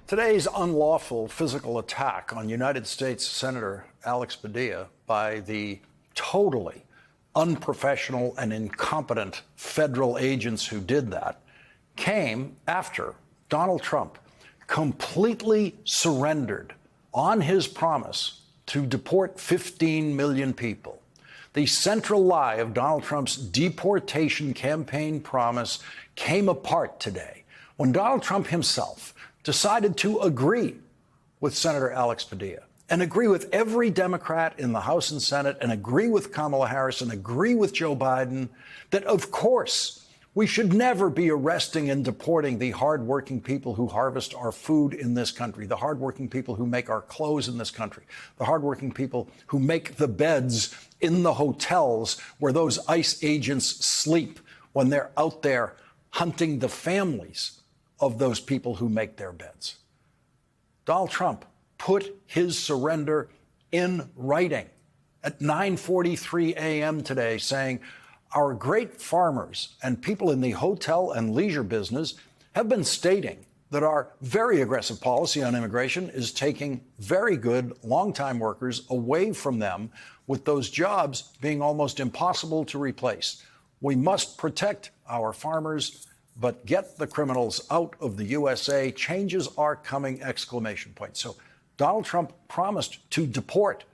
Today's unlawful physical attack on United States Senator Alex Padilla by the totally unprofessional and incompetent federal agents who did that came after Donald Trump completely surrendered on his promise to deport 15 million people. The central lie of Donald Trump's deportation campaign promise came apart today when Donald Trump himself decided to agree with Senator Alex Padilla and agree with every Democrat in the House and Senate and agree with Kamala Harris and agree with Joe Biden that, of course, we should never be arresting and deporting the hardworking people who harvest our food in this country, the hardworking people who make our clothes in this country, the hardworking people who make the beds in the hotels where those ICE agents sleep when they're out there hunting the families of those people who make their beds. Donald Trump put his surrender in writing at 9:43 a.m. today, saying, our great farmers and people in the hotel and leisure business have been stating that our very aggressive policy on immigration is taking very good long-time workers away from them, with those jobs being almost impossible to replace. We must protect our farmers, but get the criminals out of the USA. Changes are coming, exclamation point. So Donald Trump promised to deport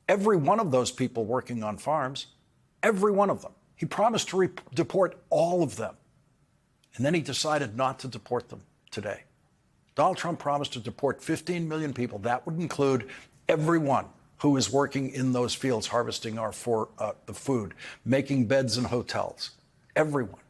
every one of those people working on farms, every one of them. He promised to deport all of them. And then he decided not to deport them today. Donald Trump promised to deport 15 million people. That would include everyone who is working in those fields, harvesting the food, making beds in hotels, everyone.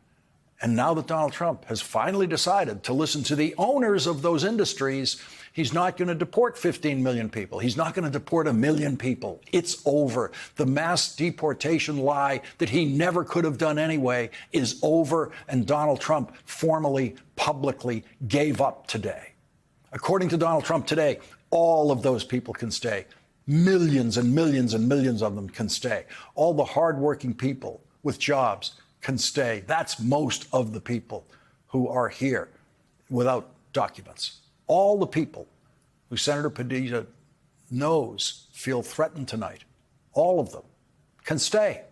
And now that Donald Trump has finally decided to listen to the owners of those industries, he's not going to deport 15 million people. He's not going to deport 1 million people. It's over. The mass deportation lie that he never could have done anyway is over, and Donald Trump formally, publicly gave up today. According to Donald Trump today, all of those people can stay. Millions and millions and millions of them can stay. All the hardworking people with jobs can stay. That's most of the people who are here without documents. All the people who Senator Padilla knows feel threatened tonight, all of them can stay.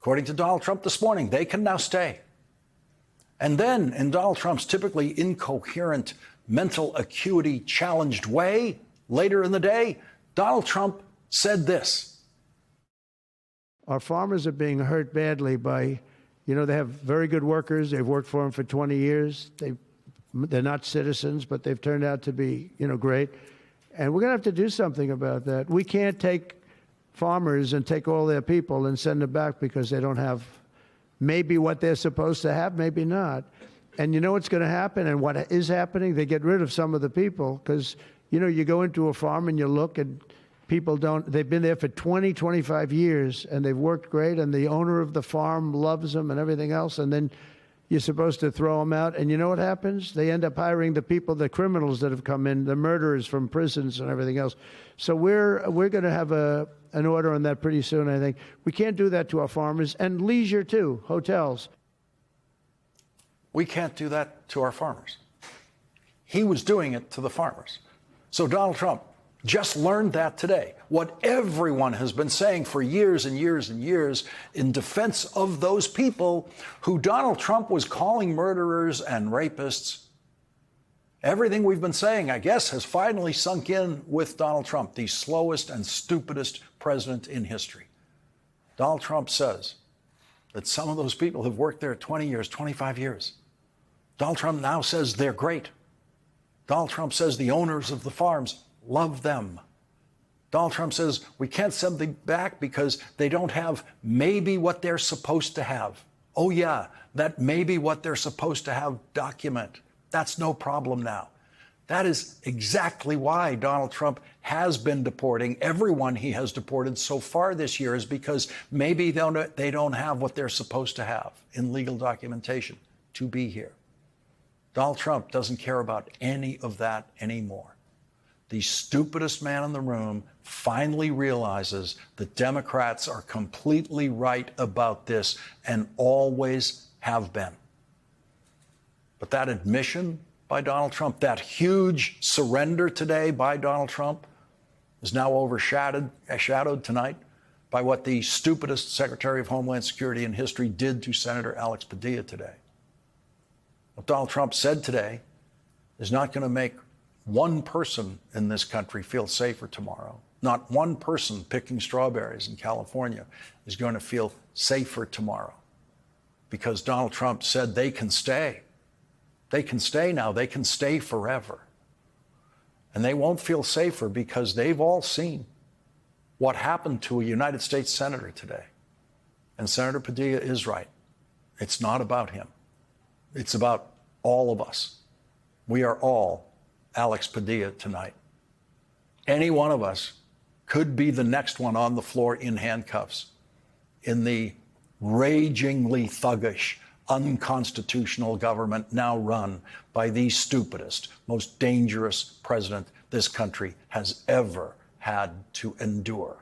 According to Donald Trump this morning, they can now stay. And then, in Donald Trump's typically incoherent, mental acuity challenged way, later in the day, Donald Trump said this. Our farmers are being hurt badly by, they have very good workers. They've worked for them for 20 years. They're not citizens, but they've turned out to be, great. And we're going to have to do something about that. We can't take farmers and take all their people and send them back because they don't have maybe what they're supposed to have, maybe not. And you know what's going to happen and what is happening? They get rid of some of the people because, you go into a farm and you look and people they've been there for 20, 25 years and they've worked great and the owner of the farm loves them and everything else. And then you're supposed to throw them out. And you know what happens? They end up hiring the people, the criminals that have come in, the murderers from prisons and everything else. So we're going to have an order on that pretty soon, I think. We can't do that to our farmers and leisure too, hotels. We can't do that to our farmers. He was doing it to the farmers. So Donald Trump just learned that today. What everyone has been saying for years and years and years in defense of those people who Donald Trump was calling murderers and rapists. Everything we've been saying, I guess, has finally sunk in with Donald Trump, the slowest and stupidest president in history. Donald Trump says that some of those people have worked there 20 years, 25 years. Donald Trump now says they're great. Donald Trump says the owners of the farms love them. Donald Trump says we can't send them back because they don't have maybe what they're supposed to have. Oh, yeah, that maybe what they're supposed to have document. That's no problem now. That is exactly why Donald Trump has been deporting everyone he has deported so far this year, is because maybe they don't have what they're supposed to have in legal documentation to be here. Donald Trump doesn't care about any of that anymore. The stupidest man in the room finally realizes that Democrats are completely right about this and always have been. But that admission by Donald Trump. That huge surrender today by Donald Trump is now overshadowed tonight by what the stupidest Secretary of Homeland Security in history did to Senator Alex Padilla today. What Donald Trump said today is not going to make one person in this country feel safer tomorrow. Not one person picking strawberries in California is going to feel safer tomorrow because Donald Trump said they can stay. They can stay now. They can stay forever. And they won't feel safer because they've all seen what happened to a United States senator today. And Senator Padilla is right. It's not about him. It's about all of us. We are all Alex Padilla tonight. Any one of us could be the next one on the floor in handcuffs in the ragingly thuggish, unconstitutional government now run by the stupidest, most dangerous president this country has ever had to endure.